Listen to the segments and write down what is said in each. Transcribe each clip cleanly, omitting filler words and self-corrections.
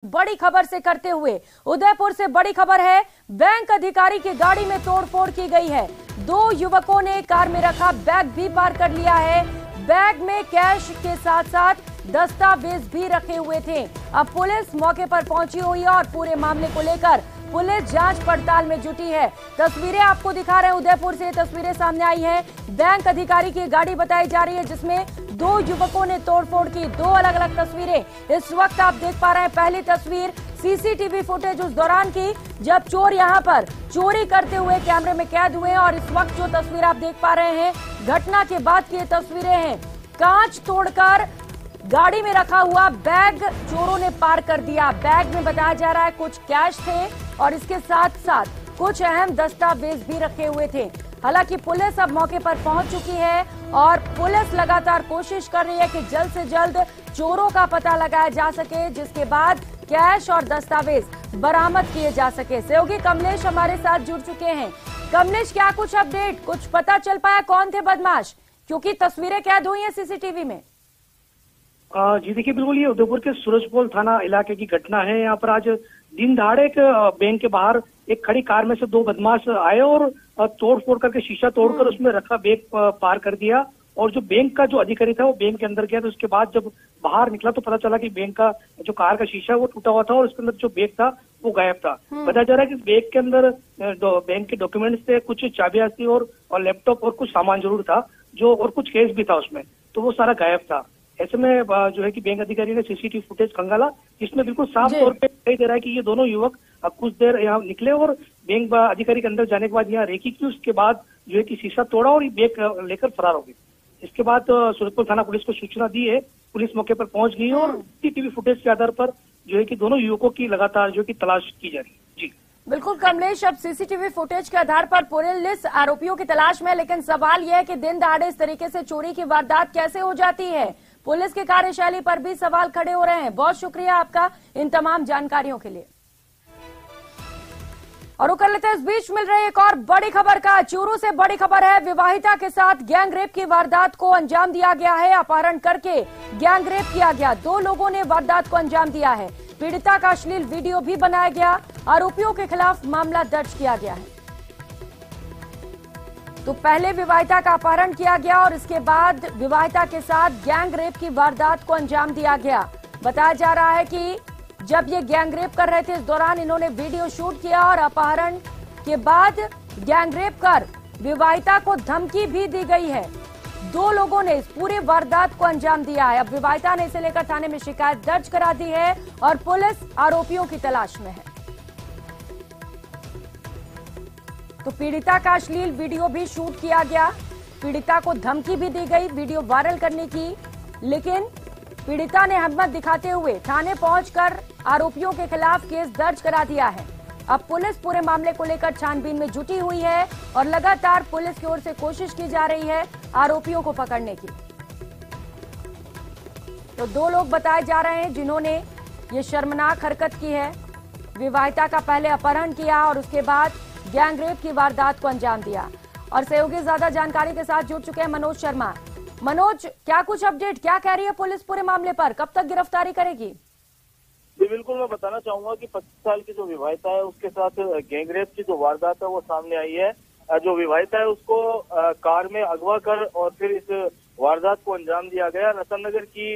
बड़ी खबर से करते हुए उदयपुर से बड़ी खबर है। बैंक अधिकारी की गाड़ी में तोड़फोड़ की गई है। दो युवकों ने कार में रखा बैग भी पार कर लिया है। बैग में कैश के साथ साथ दस्तावेज भी रखे हुए थे। अब पुलिस मौके पर पहुंची हुई है और पूरे मामले को लेकर पुलिस जांच पड़ताल में जुटी है। तस्वीरें आपको दिखा रहे हैं, उदयपुर से तस्वीरें सामने आई हैं। बैंक अधिकारी की गाड़ी बताई जा रही है जिसमें दो युवकों ने तोड़फोड़ की। दो अलग अलग तस्वीरें इस वक्त आप देख पा रहे हैं। पहली तस्वीर सीसीटीवी फुटेज उस दौरान की जब चोर यहां पर चोरी करते हुए कैमरे में कैद हुए हैं, और इस वक्त जो तस्वीर आप देख पा रहे हैं घटना के बाद की तस्वीरें हैं। कांच तोड़कर गाड़ी में रखा हुआ बैग चोरों ने पार कर दिया। बैग में बताया जा रहा है कुछ कैश थे और इसके साथ साथ कुछ अहम दस्तावेज भी रखे हुए थे। हालांकि पुलिस अब मौके पर पहुंच चुकी है और पुलिस लगातार कोशिश कर रही है कि जल्द से जल्द चोरों का पता लगाया जा सके, जिसके बाद कैश और दस्तावेज बरामद किए जा सके। सहयोगी कमलेश हमारे साथ जुड़ चुके हैं। कमलेश, क्या कुछ अपडेट, कुछ पता चल पाया कौन थे बदमाश, क्योंकि तस्वीरें कैद हुई हैं सीसीटीवी में? जी देखिए, बिल्कुल ये उदयपुर के सूरजपोल थाना इलाके की घटना है। यहाँ पर आज दिन दहाड़े एक बैंक के बाहर एक खड़ी कार में से दो बदमाश आए और तोड़-फोड़ करके शीशा तोड़कर उसमें रखा बैग पार कर दिया। और जो बैंक का जो अधिकारी था वो बैंक के अंदर गया, तो उसके बाद जब बाहर निकला तो पता चला कि बैंक का जो कार का शीशा वो टूटा हुआ था और उसके अंदर जो बैग था वो गायब था। बताया जा रहा है कि बैग के अंदर बैंक के डॉक्यूमेंट्स थे, कुछ चाबियां थी और लैपटॉप और कुछ सामान जरूर था जो, और कुछ कैश भी था उसमें, तो वो सारा गायब था। ऐसे में जो है कि बैंक अधिकारी ने सीसीटीवी फुटेज खंगाला, जिसमें बिल्कुल साफ तौर पे दिखाई दे रहा है कि ये दोनों युवक कुछ देर यहाँ निकले और बैंक अधिकारी के अंदर जाने के बाद यहाँ रेकी की, उसके बाद जो है कि शीशा तोड़ा और बैग लेकर फरार हो गए। इसके बाद सूरजपुर थाना पुलिस को सूचना दी है, पुलिस मौके पर पहुंच गई और सीसीटीवी फुटेज के आधार पर जो है कि दोनों युवकों की लगातार जो है कि तलाश की जा रही है। जी बिल्कुल कमलेश, अब सीसीटीवी फुटेज के आधार पर पुलिस आरोपियों की तलाश में, लेकिन सवाल यह है कि दिन दहाड़े इस तरीके से चोरी की वारदात कैसे हो जाती है? पुलिस की कार्यशैली पर भी सवाल खड़े हो रहे हैं। बहुत शुक्रिया आपका इन तमाम जानकारियों के लिए। और कर लेते हैं इस बीच मिल रही एक और बड़ी खबर का। चूरू से बड़ी खबर है, विवाहिता के साथ गैंग रेप की वारदात को अंजाम दिया गया है। अपहरण करके गैंग रेप किया गया। दो लोगों ने वारदात को अंजाम दिया है। पीड़िता का अश्लील वीडियो भी बनाया गया। आरोपियों के खिलाफ मामला दर्ज किया गया है। तो पहले विवाहिता का अपहरण किया गया और इसके बाद विवाहिता के साथ गैंग रेप की वारदात को अंजाम दिया गया। बताया जा रहा है कि जब ये गैंग रेप कर रहे थे इस दौरान इन्होंने वीडियो शूट किया और अपहरण के बाद गैंग रेप कर विवाहिता को धमकी भी दी गई है। दो लोगों ने इस पूरे वारदात को अंजाम दिया है। अब विवाहिता ने इसे लेकर थाने में शिकायत दर्ज करा दी है और पुलिस आरोपियों की तलाश में है। तो पीड़िता का अश्लील वीडियो भी शूट किया गया। पीड़िता को धमकी भी दी गई वीडियो वायरल करने की, लेकिन पीड़िता ने हिम्मत दिखाते हुए थाने पहुंचकर आरोपियों के खिलाफ केस दर्ज करा दिया है। अब पुलिस पूरे मामले को लेकर छानबीन में जुटी हुई है और लगातार पुलिस की ओर से कोशिश की जा रही है आरोपियों को पकड़ने की। तो दो लोग बताए जा रहे हैं जिन्होंने ये शर्मनाक हरकत की है। विवाहिता का पहले अपहरण किया और उसके बाद गैंग रेप की वारदात को अंजाम दिया। और सहयोगी ज्यादा जानकारी के साथ जुड़ चुके हैं मनोज शर्मा। मनोज, क्या कुछ अपडेट, क्या कह रही है पुलिस पूरे मामले पर, कब तक गिरफ्तारी करेगी? जी बिल्कुल, मैं बताना चाहूंगा कि 25 साल की जो विवाहिता है उसके साथ गैंग रेप की जो वारदात है वो सामने आई है। जो विवाहिता है उसको कार में अगवा कर और फिर इस वारदात को अंजाम दिया गया। रतन नगर की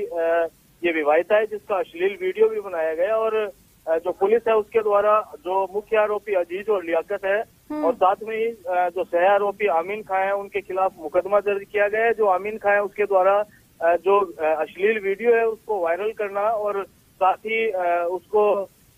ये विवाहिता है जिसका अश्लील वीडियो भी बनाया गया और जो पुलिस है उसके द्वारा जो मुख्य आरोपी अजीज और लियाकत है और साथ में ही जो सह आरोपी आमीन खां है उनके खिलाफ मुकदमा दर्ज किया गया है। जो आमीन खां है उसके द्वारा जो अश्लील वीडियो है उसको वायरल करना और साथ ही उसको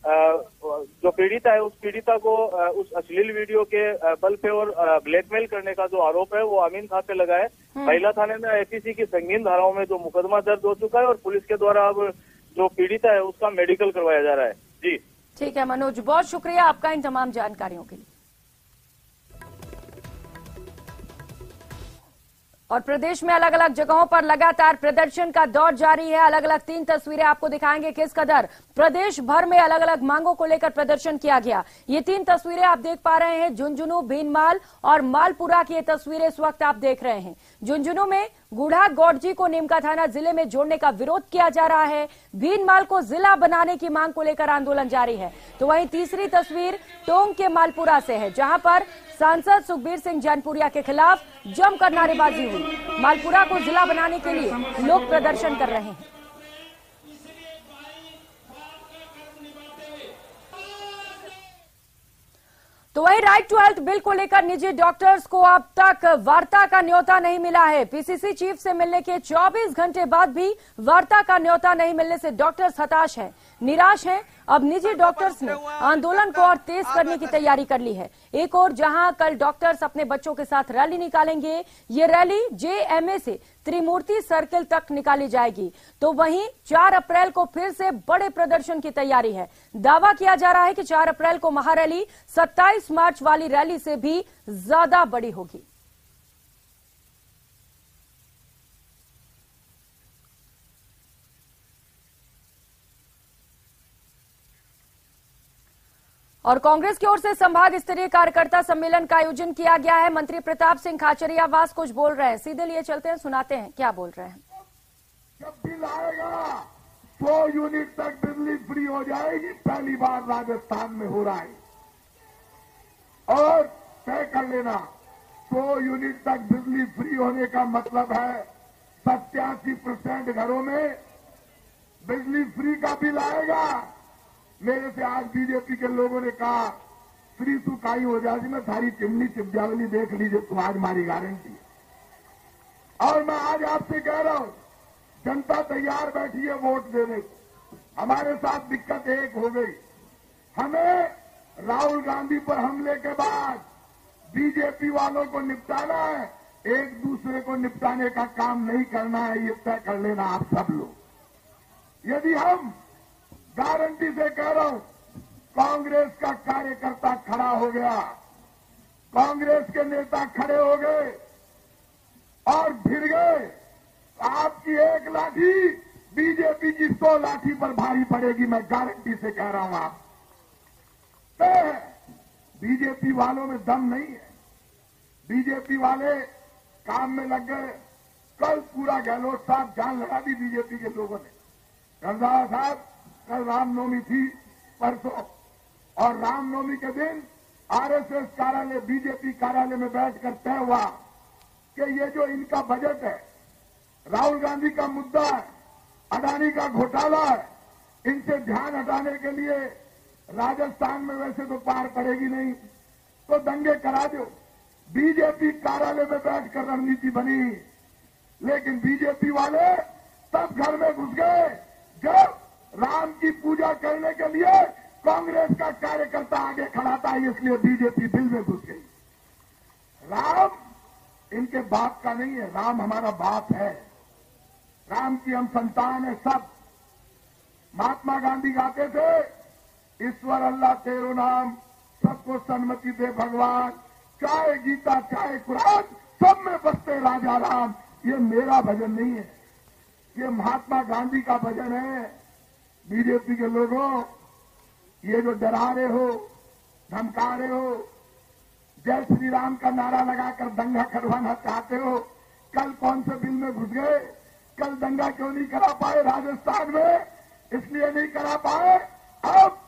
जो पीड़िता है उस पीड़िता को उस अश्लील वीडियो के बल पे और ब्लैकमेल करने का जो आरोप है वो आमीन खां पे लगा है। महिला थाने में आईपीसी की संगीन धाराओं में जो मुकदमा दर्ज हो चुका है और पुलिस के द्वारा अब जो पीड़िता है उसका मेडिकल करवाया जा रहा है। जी ठीक है मनोज, बहुत शुक्रिया आपका इन तमाम जानकारियों के लिए। और प्रदेश में अलग अलग जगहों पर लगातार प्रदर्शन का दौर जारी है। अलग अलग 3 तस्वीरें आपको दिखाएंगे किस कदर प्रदेश भर में अलग अलग मांगों को लेकर प्रदर्शन किया गया। ये 3 तस्वीरें आप देख पा रहे हैं, झुंझुनू, भीनमाल और मालपुरा की ये तस्वीरें इस वक्त आप देख रहे हैं। झुंझुनू में गुढ़ा गौडजी को नीमका थाना जिले में जोड़ने का विरोध किया जा रहा है। भीनमाल को जिला बनाने की मांग को लेकर आंदोलन जारी है। तो वहीं तीसरी तस्वीर टोंक के मालपुरा से है, जहां पर सांसद सुखबीर सिंह जैनपुरिया के खिलाफ जमकर नारेबाजी हुई। मालपुरा को जिला बनाने के लिए लोग प्रदर्शन कर रहे हैं। तो वही राइट टू हेल्थ बिल को लेकर निजी डॉक्टर्स को अब तक वार्ता का न्योता नहीं मिला है। पीसीसी चीफ से मिलने के 24 घंटे बाद भी वार्ता का न्योता नहीं मिलने से डॉक्टर्स हताश हैं, निराश हैं। अब निजी डॉक्टर्स ने आंदोलन को और तेज करने की तैयारी कर ली है। एक और जहां कल डॉक्टर्स अपने बच्चों के साथ रैली निकालेंगे, ये रैली जेएमए से त्रिमूर्ति सर्किल तक निकाली जाएगी। तो वहीं 4 अप्रैल को फिर से बड़े प्रदर्शन की तैयारी है। दावा किया जा रहा है कि 4 अप्रैल को महारैली 27 मार्च वाली रैली से भी ज्यादा बड़ी होगी। और कांग्रेस की ओर से संभाग स्तरीय कार्यकर्ता सम्मेलन का आयोजन किया गया है। मंत्री प्रताप सिंह खाचरियावास कुछ बोल रहे हैं, सीधे लिए चलते हैं, सुनाते हैं क्या बोल रहे हैं। जब बिल आएगा 100 यूनिट तक बिजली फ्री हो जाएगी, पहली बार राजस्थान में हो रहा है। और तय कर लेना, 100 यूनिट तक बिजली फ्री होने का मतलब है 87% घरों में बिजली फ्री का बिल आएगा। मेरे से आज बीजेपी के लोगों ने कहा फ्री तू काई हो जाएगी, मैं सारी चिमनी चिपजावली देख लीजिए, तू आज हमारी गारंटी। और मैं आज आपसे कह रहा हूं, जनता तैयार बैठी है वोट देने को। हमारे साथ दिक्कत एक हो गई, हमें राहुल गांधी पर हमले के बाद बीजेपी वालों को निपटाना है, एक दूसरे को निपटाने का काम नहीं करना है, ये तय कर लेना आप सब लोग। यदि हम गारंटी से कह रहा हूं, कांग्रेस का कार्यकर्ता खड़ा हो गया, कांग्रेस के नेता खड़े हो गए और भिड़ गए, आपकी एक लाठी बीजेपी की 100 लाठी पर भारी पड़ेगी, मैं गारंटी से कह रहा हूं। आप बीजेपी वालों में दम नहीं है, बीजेपी वाले काम में लग गए। कल पूरा गहलोत साहब जान लगा दी बीजेपी के लोगों ने। रंधावा साहब, कल रामनवमी थी परसों, और रामनवमी के दिन आरएसएस कार्यालय, बीजेपी कार्यालय में बैठकर तय हुआ कि ये जो इनका बजट है, राहुल गांधी का मुद्दा है, अडानी का घोटाला है, इनसे ध्यान हटाने के लिए राजस्थान में वैसे तो पार पड़ेगी नहीं, तो दंगे करा दो। बीजेपी कार्यालय में बैठकर रणनीति बनी, लेकिन बीजेपी वाले तब घर में घुस गए जब राम की पूजा करने के लिए कांग्रेस का कार्यकर्ता आगे खड़ा था, इसलिए बीजेपी बिल में घुस गई। राम इनके बाप का नहीं है, राम हमारा बाप है, राम की हम संतान है सब। महात्मा गांधी गाते थे, ईश्वर अल्लाह तेरो नाम, सबको सन्मति दे भगवान, चाहे गीता चाहे कुरान, सब में बसते राजा राम। ये मेरा भजन नहीं है, ये महात्मा गांधी का भजन है। बीजेपी के लोगों, ये जो डरा रहे हो, धमका रहे हो, जय श्री राम का नारा लगाकर दंगा करवाना चाहते हो, कल कौन से बिल में घुस गए? कल दंगा क्यों नहीं करा पाए राजस्थान में? इसलिए नहीं करा पाए, अब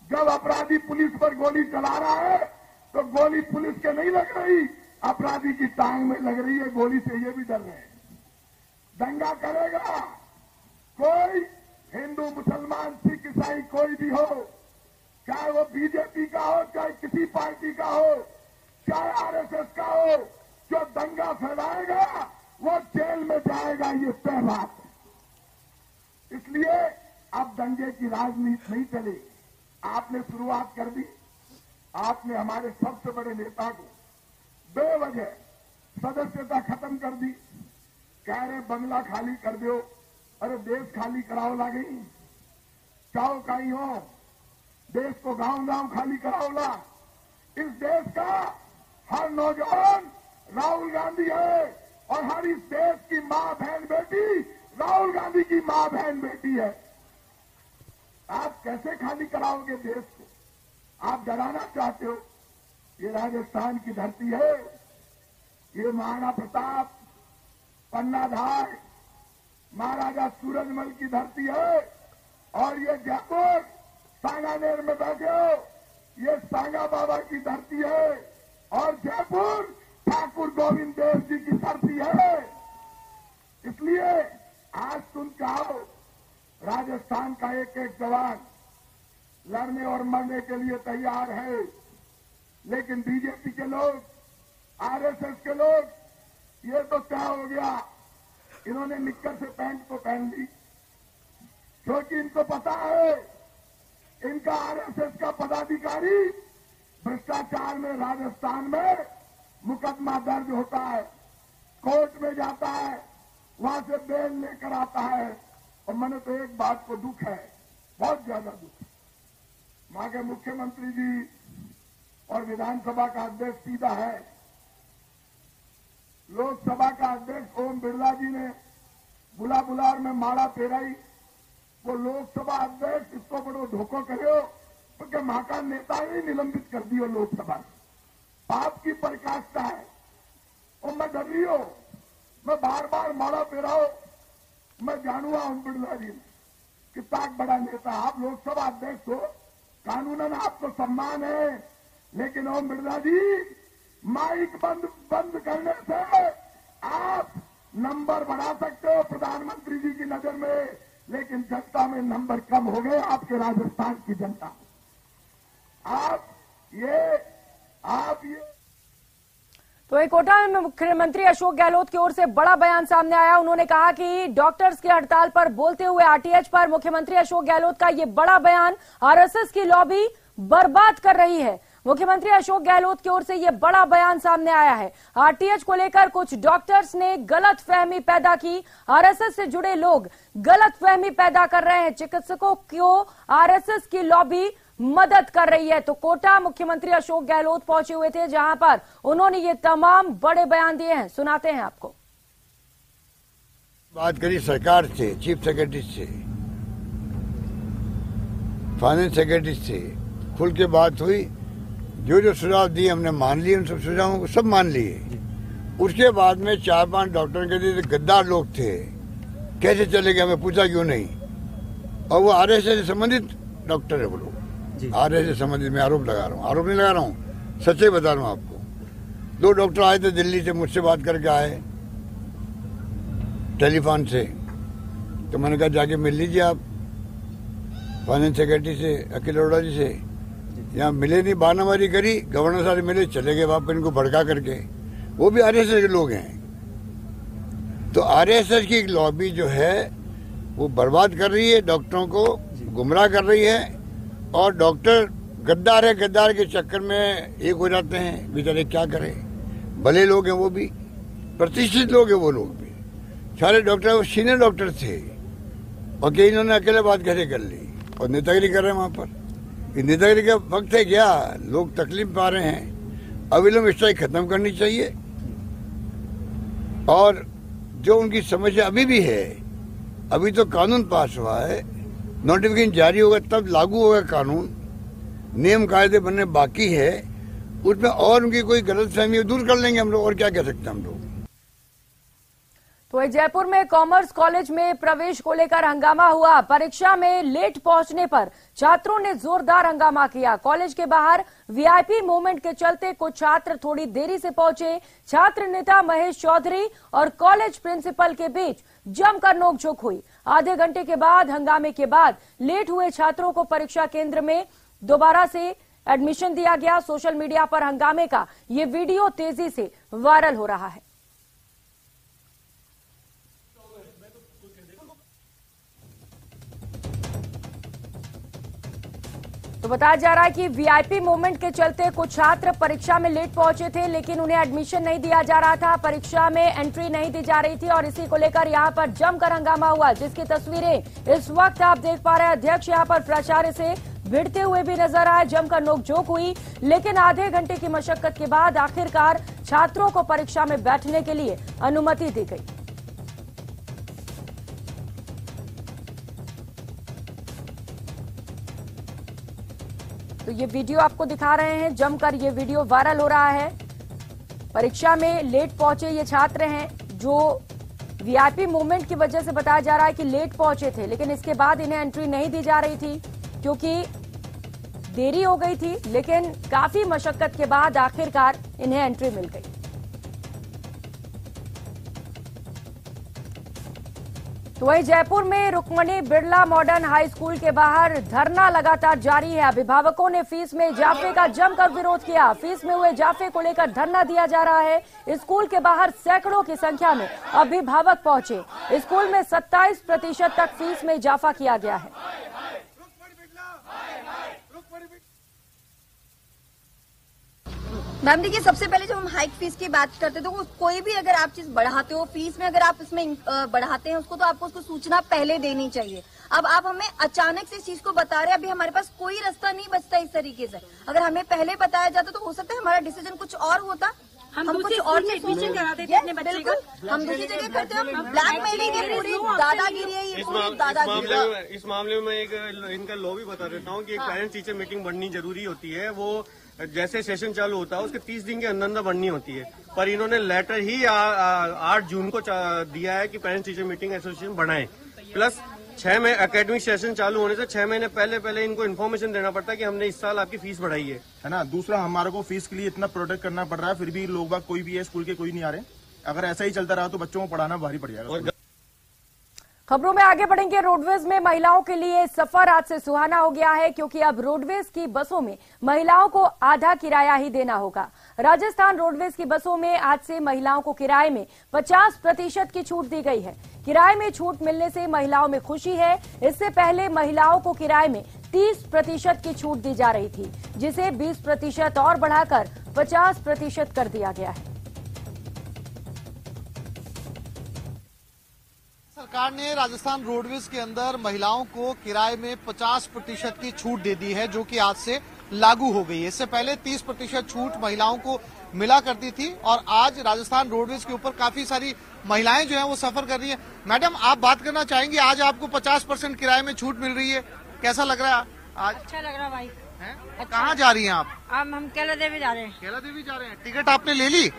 जब अपराधी पुलिस पर गोली चला रहा है तो गोली पुलिस के नहीं लग रही, अपराधी की टांग में लग रही है गोली से, ये भी डर रहे हैं। दंगा करेगा कोई, हिंदू मुसलमान सिख ईसाई कोई भी हो, चाहे वो बीजेपी का हो, चाहे किसी पार्टी का हो, चाहे आरएसएस का हो, जो दंगा फैलाएगा वो जेल में जाएगा, ये तय बात है। इसलिए अब दंगे की राजनीति नहीं चलेगी। आपने शुरुआत कर दी, आपने हमारे सबसे बड़े नेता को बेवजह सदस्यता खत्म कर दी, कह रहे बंगला खाली कर दो, अरे देश खाली कराओ ला गई, चाहो कहीं हो, देश को गांव गांव खाली कराओ ला। इस देश का हर नौजवान राहुल गांधी है, और हर इस देश की मां बहन बेटी राहुल गांधी की मां बहन बेटी है। आप कैसे खाली कराओगे देश को? आप डराना चाहते हो। ये राजस्थान की धरती है, ये महाराणा प्रताप, पन्नाधार, महाराजा सूरजमल की धरती है। और ये जयपुर सांगानेर में बैठे हो, ये सांगा बाबा की धरती है। और जयपुर ठाकुर गोविंद देव जी की धरती है। इसलिए आज तुम चाहो राजस्थान का एक एक जवान लड़ने और मरने के लिए तैयार है, लेकिन बीजेपी के लोग, आरएसएस के लोग, ये तो क्या हो गया, इन्होंने निक्कर से पैंट को पहन ली, क्योंकि इनको पता है इनका आरएसएस का पदाधिकारी भ्रष्टाचार में राजस्थान में मुकदमा दर्ज होता है, कोर्ट में जाता है, वहां से बेल लेकर आता है। और मैंने तो एक बात को दुख है, बहुत ज्यादा दुख है। वहां के मुख्यमंत्री जी और विधानसभा का अध्यक्ष सीधा है, लोकसभा का अध्यक्ष ओम बिरला जी ने बुलार में माड़ा फेराई। वो लोकसभा अध्यक्ष इसको बड़ो धोखो करो, क्योंकि वहां का नेता ही निलंबित कर दियो लोकसभा से। पाप की पराकाष्ठा है। और मैं डर रही हूं, मैं बार बार माड़ा फेराओ, मैं जानूंगा ओम बिरला जी कितना बड़ा नेता। आप लोकसभा अध्यक्ष हो, कानूनन आपको सम्मान है, लेकिन ओम बिरला जी माइक बंद करने से आप नंबर बढ़ा सकते हो प्रधानमंत्री जी की नजर में, लेकिन जनता में नंबर कम हो गए। आपके राजस्थान की जनता, आप ये तो एक कोटा में मुख्यमंत्री अशोक गहलोत की ओर से बड़ा बयान सामने आया। उन्होंने कहा कि डॉक्टर्स की हड़ताल पर बोलते हुए आरटीएच पर मुख्यमंत्री अशोक गहलोत का ये बड़ा बयान आरएसएस की लॉबी बर्बाद कर रही है। मुख्यमंत्री अशोक गहलोत की ओर से यह बड़ा बयान सामने आया है। आरटीएच को लेकर कुछ डॉक्टर्स ने गलत फहमी पैदा की, आरएसएस से जुड़े लोग गलत फहमी पैदा कर रहे हैं, चिकित्सकों को आरएसएस की लॉबी मदद कर रही है। तो कोटा मुख्यमंत्री अशोक गहलोत पहुंचे हुए थे, जहां पर उन्होंने ये तमाम बड़े बयान दिए हैं। सुनाते हैं आपको। बात करी सरकार से, चीफ सेक्रेटरी से, फाइनेंस सेक्रेटरी से, खुल के बात हुई। जो सुझाव दिए हमने मान लिए, उन सब सुझावों को सब मान लिए। उसके बाद में 4-5 डॉक्टरों के लिए गद्दार लोग थे, कैसे चले गए हमें पूछा क्यों नहीं। और वो आरएसएस से संबंधित डॉक्टर है, वो लोग आरएसएस से संबंधित। मैं आरोप लगा रहा हूँ, आरोप नहीं लगा रहा हूँ, सच्चे बता रहा हूँ आपको। 2 डॉक्टर आए थे दिल्ली से, मुझसे बात करके आए टेलीफोन से, तो मैंने कहा जाके मिल लीजिए आप फाइनेंस सेक्रेटरी से, अखिल अरोड़ा जी से। यहाँ मिले नहीं, बहानाबाजी करी, गवर्नर साहब मिले, चले गए वापस इनको भड़का करके। वो भी आरएसएस के लोग हैं। तो आरएसएस की एक लॉबी जो है वो बर्बाद कर रही है, डॉक्टरों को गुमराह कर रही है। और डॉक्टर गद्दार है, गद्दार के चक्कर में एक हो जाते हैं बेचारे, क्या करें। भले लोग हैं वो भी, प्रतिष्ठित लोग हैं वो लोग भी, सारे डॉक्टर वो सीनियर डॉक्टर थे, और कई इन्होंने अकेले बात कैसे कर ली और नेतागिरी कर रहे हैं वहां पर। नेतागिरी का वक्त है क्या? लोग तकलीफ पा रहे हैं, अविलंब स्ट्राइक खत्म करनी चाहिए। और जो उनकी समस्या अभी भी है, अभी तो कानून पास हुआ है, नोटिफिकेशन जारी होगा तब लागू होगा कानून, नियम कायदे बनने बाकी है, उसमें और उनकी कोई गलतफहमी दूर कर लेंगे हम लोग, और क्या कह सकते हैं हम लोग। तो जयपुर में कॉमर्स कॉलेज में प्रवेश को लेकर हंगामा हुआ। परीक्षा में लेट पहुंचने पर छात्रों ने जोरदार हंगामा किया। कॉलेज के बाहर वीआईपी मूवमेंट के चलते कुछ छात्र थोड़ी देरी से पहुंचे। छात्र नेता महेश चौधरी और कॉलेज प्रिंसिपल के बीच जमकर नोकझोंक हुई। आधे घंटे के बाद हंगामे के बाद लेट हुए छात्रों को परीक्षा केंद्र में दोबारा से एडमिशन दिया गया। सोशल मीडिया पर हंगामे का ये वीडियो तेजी से वायरल हो रहा है। तो बताया जा रहा है कि वीआईपी मूवमेंट के चलते कुछ छात्र परीक्षा में लेट पहुंचे थे, लेकिन उन्हें एडमिशन नहीं दिया जा रहा था, परीक्षा में एंट्री नहीं दी जा रही थी, और इसी को लेकर यहां पर जमकर हंगामा हुआ, जिसकी तस्वीरें इस वक्त आप देख पा रहे हैं। अध्यक्ष यहां पर प्राचार्य से भिड़ते हुए भी नजर आए, जमकर नोकझोंक हुई, लेकिन आधे घंटे की मशक्कत के बाद आखिरकार छात्रों को परीक्षा में बैठने के लिए अनुमति दी गई। तो ये वीडियो आपको दिखा रहे हैं, जमकर ये वीडियो वायरल हो रहा है। परीक्षा में लेट पहुंचे ये छात्र हैं, जो वीआईपी मूवमेंट की वजह से बताया जा रहा है कि लेट पहुंचे थे, लेकिन इसके बाद इन्हें एंट्री नहीं दी जा रही थी क्योंकि देरी हो गई थी। लेकिन काफी मशक्कत के बाद आखिरकार इन्हें एंट्री मिल गई। तो वहीं जयपुर में Rukmani Birla modern high school के बाहर धरना लगातार जारी है। अभिभावकों ने फीस में इजाफे का जमकर विरोध किया। फीस में हुए इजाफे को लेकर धरना दिया जा रहा है। स्कूल के बाहर सैकड़ों की संख्या में अभिभावक पहुंचे। स्कूल में 27% तक फीस में इजाफा किया गया है। मैम देखिए, सबसे पहले जब हम हाइक फीस की बात करते हैं तो कोई भी अगर आप चीज बढ़ाते हो फीस में, अगर आप इसमें बढ़ाते हैं उसको, तो आपको उसको सूचना पहले देनी चाहिए। अब आप हमें अचानक से इस चीज को बता रहे हैं, अभी हमारे पास कोई रास्ता नहीं बचता इस तरीके से। अगर हमें पहले बताया जाता तो हो सकता है हमारा डिसीजन कुछ और होता, हम कुछ और नहीं सोचेंगे। हम दूसरी जगह करते हैं, ब्लैकमेलिंग है, पूरी दादागिरी है, ये पूरी दादागिरी। इस मामले में एक इनका लॉ भी बता देता हूँ कि एक पेरेंट्स टीचर मीटिंग बढ़नी जरूरी होती है। वो जैसे सेशन चालू होता है उसके 30 दिन के अंदर बढ़नी होती है, पर इन्होंने लेटर ही 8 जून को दिया है कि पेरेंट्स टीचर मीटिंग एसोसिएशन बढ़ाएं। प्लस 6 में एकेडमिक सेशन चालू होने से 6 महीने पहले इनको इन्फॉर्मेशन देना पड़ता है कि हमने इस साल आपकी फीस बढ़ाई है ना। दूसरा, हमारे को फीस के लिए इतना प्रोटेक्ट करना पड़ रहा है, फिर भी लोग बाग कोई भी है स्कूल के कोई नहीं आ रहे। अगर ऐसा ही चलता रहा तो बच्चों को पढ़ाना भारी पड़ जाएगा। खबरों में आगे बढ़ेंगे। रोडवेज में महिलाओं के लिए सफर आज से सुहाना हो गया है, क्योंकि अब रोडवेज की बसों में महिलाओं को आधा किराया ही देना होगा। राजस्थान रोडवेज की बसों में आज से महिलाओं को किराए में 50% की छूट दी गई है। किराए में छूट मिलने से महिलाओं में खुशी है। इससे पहले महिलाओं को किराए में 30% की छूट दी जा रही थी, जिसे 20% और बढ़ाकर 50% कर दिया गया है। सरकार ने राजस्थान रोडवेज के अंदर महिलाओं को किराए में 50% की छूट दे दी है, जो कि आज से लागू हो गई है। इससे पहले 30% छूट महिलाओं को मिला करती थी और आज राजस्थान रोडवेज के ऊपर काफी सारी महिलाएं जो हैं वो सफर कर रही हैं। मैडम, आप बात करना चाहेंगे, आज आपको 50% किराए में छूट मिल रही है, कैसा लग रहा है आज? अच्छा लग रहा है भाई। अच्छा। कहाँ जा रही हैं आप? हम कैला देवी जा रहे हैं। कैला देवी जा रहे हैं। टिकट आपने ले ली?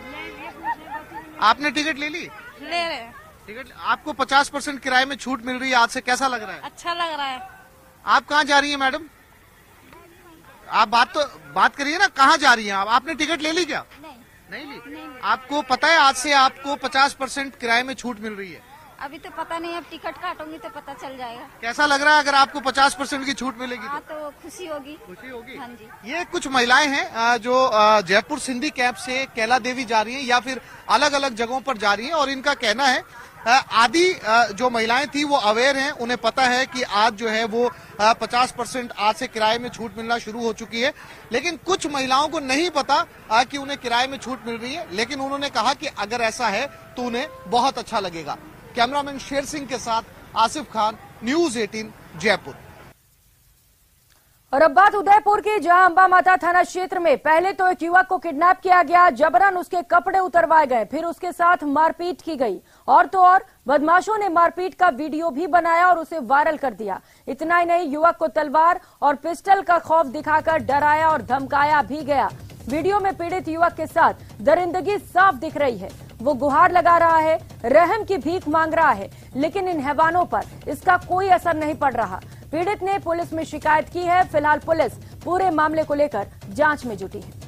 आपने टिकट ले ली? ले रहे हैं। टिकट, आपको 50% किराए में छूट मिल रही है आज से, कैसा लग रहा है? अच्छा लग रहा है। आप कहाँ जा रही हैं मैडम? आप बात करिए ना, कहाँ जा रही हैं आप? आपने टिकट ले ली क्या? नहीं ली। आपको पता है आज से आपको 50% किराए में छूट मिल रही है? अभी तो पता नहीं, अब टिकट काटूंगी तो पता चल जाएगा। कैसा लग रहा है अगर आपको 50% की छूट मिलेगी? हाँ, तो खुशी होगी। खुशी होगी। हाँ जी। ये कुछ महिलाएं हैं जो जयपुर सिंधी कैंप से कैला देवी जा रही हैं या फिर अलग अलग जगहों पर जा रही हैं, और इनका कहना है आदि जो महिलाएं थी वो अवेयर हैं, उन्हें पता है कि आज जो है वो 50% आज से किराए में छूट मिलना शुरू हो चुकी है। लेकिन कुछ महिलाओं को नहीं पता कि उन्हें किराए में छूट मिल रही है, लेकिन उन्होंने कहा कि अगर ऐसा है तो उन्हें बहुत अच्छा लगेगा। कैमरामैन शेर सिंह के साथ आसिफ खान, न्यूज 18 जयपुर। और अब बात उदयपुर की, जहां अंबा माता थाना क्षेत्र में पहले तो एक युवक को किडनैप किया गया, जबरन उसके कपड़े उतरवाए गए, फिर उसके साथ मारपीट की गई, और तो और बदमाशों ने मारपीट का वीडियो भी बनाया और उसे वायरल कर दिया। इतना ही नहीं, युवक को तलवार और पिस्टल का खौफ दिखाकर डराया और धमकाया भी गया। वीडियो में पीड़ित युवक के साथ दरिंदगी साफ दिख रही है। वो गुहार लगा रहा है, रहम की भीख मांग रहा है, लेकिन इन हैवानों पर इसका कोई असर नहीं पड़ रहा। पीड़ित ने पुलिस में शिकायत की है। फिलहाल पुलिस पूरे मामले को लेकर जांच में जुटी है।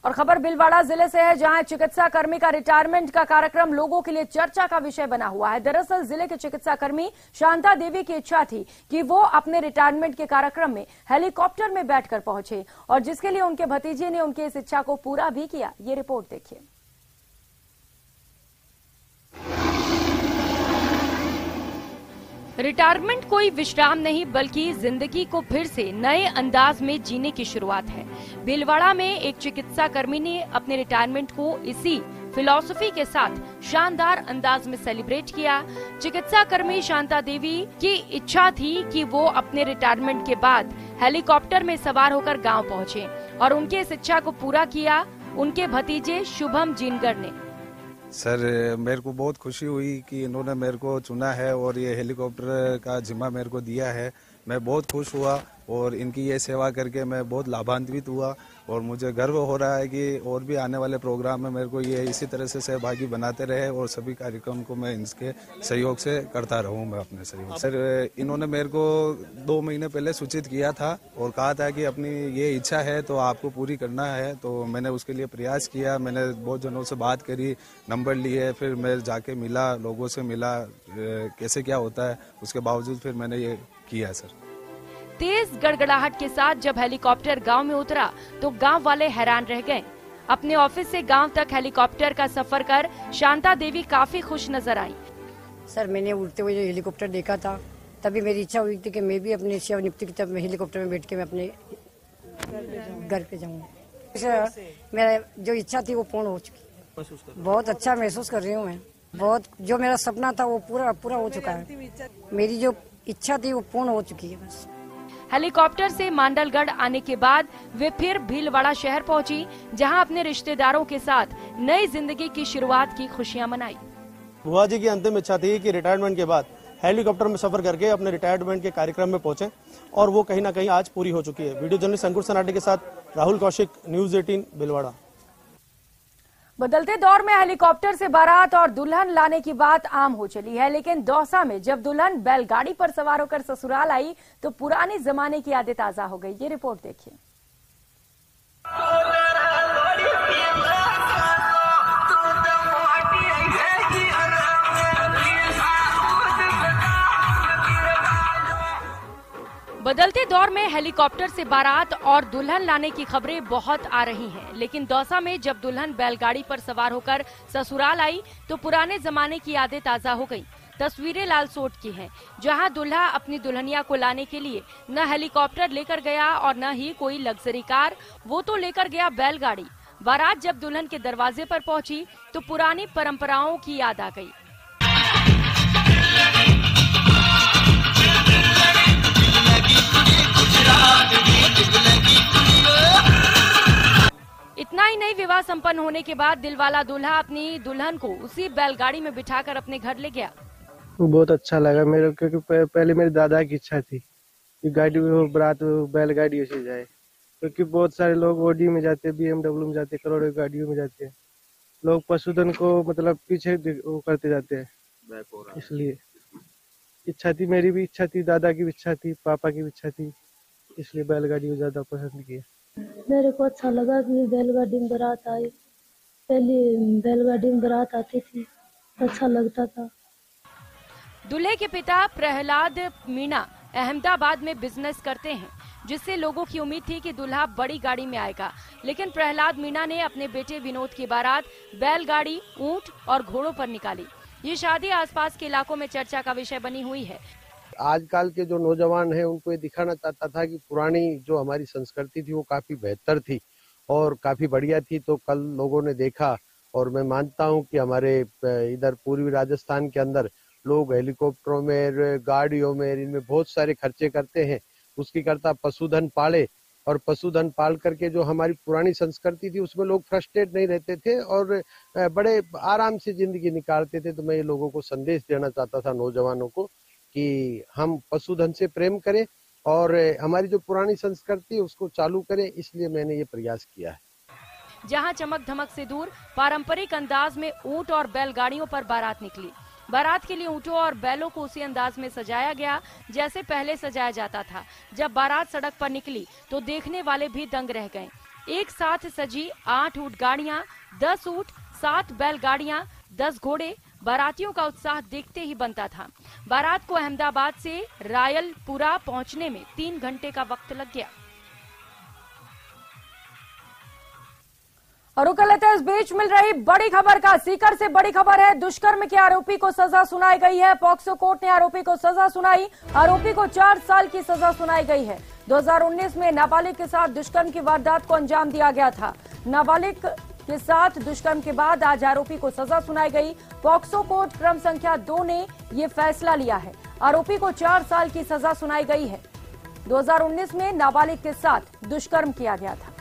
और खबर भीलवाड़ा जिले से है, जहां चिकित्सा कर्मी का रिटायरमेंट का कार्यक्रम लोगों के लिए चर्चा का विषय बना हुआ है। दरअसल जिले के चिकित्सा कर्मी शांता देवी की इच्छा थी कि वो अपने रिटायरमेंट के कार्यक्रम में हेलीकॉप्टर में बैठकर पहुंचे, और जिसके लिए उनके भतीजे ने उनकी इस इच्छा को पूरा भी किया। ये रिपोर्ट देखिए। रिटायरमेंट कोई विश्राम नहीं, बल्कि जिंदगी को फिर से नए अंदाज में जीने की शुरुआत है। भीलवाड़ा में एक चिकित्सा कर्मी ने अपने रिटायरमेंट को इसी फिलॉसफी के साथ शानदार अंदाज में सेलिब्रेट किया। चिकित्सा कर्मी शांता देवी की इच्छा थी कि वो अपने रिटायरमेंट के बाद हेलीकॉप्टर में सवार होकर गांव पहुंचे, और उनके इस इच्छा को पूरा किया उनके भतीजे शुभम जिनगर ने। सर मेरे को बहुत खुशी हुई कि इन्होंने मेरे को चुना है और ये हेलीकॉप्टर का जिम्मा मेरे को दिया है। मैं बहुत खुश हुआ और इनकी ये सेवा करके मैं बहुत लाभान्वित हुआ और मुझे गर्व हो रहा है कि और भी आने वाले प्रोग्राम में मेरे को ये इसी तरह से सहभागी बनाते रहे और सभी कार्यक्रम को मैं इनके सहयोग से करता रहूं मैं अपने सहयोग। सर इन्होंने मेरे को 2 महीने पहले सूचित किया था और कहा था कि अपनी ये इच्छा है तो आपको पूरी करना है, तो मैंने उसके लिए प्रयास किया। मैंने बहुत जनों से बात करी, नंबर लिए, फिर मैं जाके मिला, लोगों से मिला कैसे क्या होता है, उसके बावजूद फिर मैंने ये किया। सर तेज गड़गड़ाहट के साथ जब हेलीकॉप्टर गांव में उतरा तो गांव वाले हैरान रह गए। अपने ऑफिस से गांव तक हेलीकॉप्टर का सफर कर शांता देवी काफी खुश नजर आई। सर मैंने उड़ते हुए जो हेलीकॉप्टर देखा था तभी मेरी इच्छा हुई थी कि मैं भी अपनी सेवानिवृत्ति की तब हेलीकॉप्टर में बैठ के मैं अपने घर पे जाऊंगा। मेरा जो इच्छा थी वो पूर्ण हो चुकी है। बहुत अच्छा महसूस कर रही हूँ मैं। बहुत जो मेरा सपना था वो पूरा हो चुका है। मेरी जो इच्छा थी वो पूर्ण हो चुकी है। बस हेलीकॉप्टर से मांडलगढ़ आने के बाद वे फिर भीलवाड़ा शहर पहुंची, जहां अपने रिश्तेदारों के साथ नई जिंदगी की शुरुआत की खुशियां मनाई। बुआ जी की अंतिम इच्छा थी कि रिटायरमेंट के बाद हेलीकॉप्टर में सफर करके अपने रिटायरमेंट के कार्यक्रम में पहुंचे और वो कहीं ना कहीं आज पूरी हो चुकी है। वीडियो जर्नलिस्ट अंकुर सनाटे के साथ राहुल कौशिक, न्यूज 18 भीलवाड़ा। बदलते दौर में हेलीकॉप्टर से बारात और दुल्हन लाने की बात आम हो चली है, लेकिन दौसा में जब दुल्हन बैलगाड़ी पर सवार होकर ससुराल आई तो पुराने जमाने की यादें ताजा हो गई। ये रिपोर्ट देखिए। बदलते दौर में हेलीकॉप्टर से बारात और दुल्हन लाने की खबरें बहुत आ रही हैं, लेकिन दौसा में जब दुल्हन बैलगाड़ी पर सवार होकर ससुराल आई तो पुराने जमाने की यादें ताजा हो गईं। तस्वीरें लालसोट की हैं, जहां दूल्हा अपनी दुल्हनिया को लाने के लिए न हेलीकॉप्टर लेकर गया और न ही कोई लग्जरी कार, वो तो लेकर गया बैलगाड़ी। बारात जब दुल्हन के दरवाजे पर पहुंची तो पुरानी परंपराओं की याद आ गई। इतना ही नहीं, विवाह संपन्न होने के बाद दिलवाला दूल्हा अपनी दुल्हन को उसी बैलगाड़ी में बिठाकर अपने घर ले गया। बहुत अच्छा लगा मेरे, क्योंकि पहले मेरे दादा की इच्छा थी कि गाड़ी में बारात बैलगाड़ी से जाए, क्योंकि बहुत सारे लोग ओडी में जाते, BMW में जाते, करोड़ों गाड़ियों में जाते हैं। लोग पशुधन को मतलब पीछे वो करते जाते हैं, इसलिए इच्छा थी, मेरी भी इच्छा थी, दादा की भी इच्छा थी, पापा की भी इच्छा थी, इसलिए बैलगाड़ी को ज्यादा पसंद किया। मेरे को अच्छा लगा कि बैलगाड़ी में बारात आई। पहले बैलगाड़ी में बारात आती थी, अच्छा लगता था। दूल्हे के पिता प्रहलाद मीणा अहमदाबाद में बिजनेस करते हैं, जिससे लोगों की उम्मीद थी कि दूल्हा बड़ी गाड़ी में आएगा, लेकिन प्रहलाद मीणा ने अपने बेटे विनोद की बारात बैलगाड़ी, ऊंट और घोड़ों पर निकाली। ये शादी आसपास के इलाकों में चर्चा का विषय बनी हुई है। आजकल के जो नौजवान हैं उनको ये दिखाना चाहता था कि पुरानी जो हमारी संस्कृति थी वो काफी बेहतर थी और काफी बढ़िया थी। तो कल लोगों ने देखा, और मैं मानता हूं कि हमारे इधर पूर्वी राजस्थान के अंदर लोग हेलीकॉप्टरों में, गाड़ियों में, इनमें बहुत सारे खर्चे करते हैं। उसकी करता पशुधन पाले, और पशुधन पाल करके जो हमारी पुरानी संस्कृति थी उसमें लोग फ्रस्ट्रेट नहीं रहते थे और बड़े आराम से जिंदगी निकालते थे। तो मैं ये लोगों को संदेश देना चाहता था, नौजवानों को, कि हम पशुधन से प्रेम करें और हमारी जो पुरानी संस्कृति है उसको चालू करें, इसलिए मैंने ये प्रयास किया है। जहां चमक धमक से दूर पारंपरिक अंदाज में ऊंट और बैलगाड़ियों पर बारात निकली। बारात के लिए ऊंटों और बैलों को उसी अंदाज में सजाया गया जैसे पहले सजाया जाता था। जब बारात सड़क पर निकली तो देखने वाले भी दंग रह गए। एक साथ सजी 8 ऊंट गाड़ियां, 10 ऊंट, 7 बैलगाड़ियां, 10 घोड़े, बारातियों का उत्साह देखते ही बनता था। बारात को अहमदाबाद से रायलपुरा पहुंचने में 3 घंटे का वक्त लग गया। और रुक लेते हैं इस बीच मिल रही बड़ी खबर का। सीकर से बड़ी खबर है, दुष्कर्म के आरोपी को सजा सुनाई गई है। पॉक्सो कोर्ट ने आरोपी को सजा सुनाई। आरोपी को 4 साल की सजा सुनाई गई है। 2019 में नाबालिग के साथ दुष्कर्म की वारदात को अंजाम दिया गया था। नाबालिग के साथ दुष्कर्म के बाद आज आरोपी को सजा सुनाई गई। पॉक्सो कोर्ट क्रम संख्या 2 ने ये फैसला लिया है। आरोपी को 4 साल की सजा सुनाई गई है। 2019 में नाबालिग के साथ दुष्कर्म किया गया था।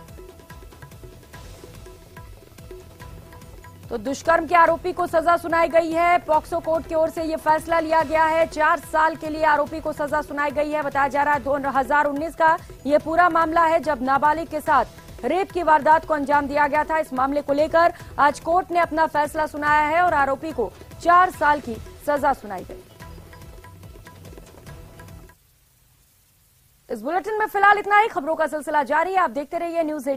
तो दुष्कर्म के आरोपी को सजा सुनाई गई है। पॉक्सो कोर्ट की ओर से यह फैसला लिया गया है। 4 साल के लिए आरोपी को सजा सुनाई गई है। बताया जा रहा है 2019 का यह पूरा मामला है, जब नाबालिग के साथ रेप की वारदात को अंजाम दिया गया था। इस मामले को लेकर आज कोर्ट ने अपना फैसला सुनाया है और आरोपी को 4 साल की सजा सुनाई गई। इस बुलेटिन में फिलहाल इतना ही। खबरों का सिलसिला जारी है, आप देखते रहिए न्यूज़ 18।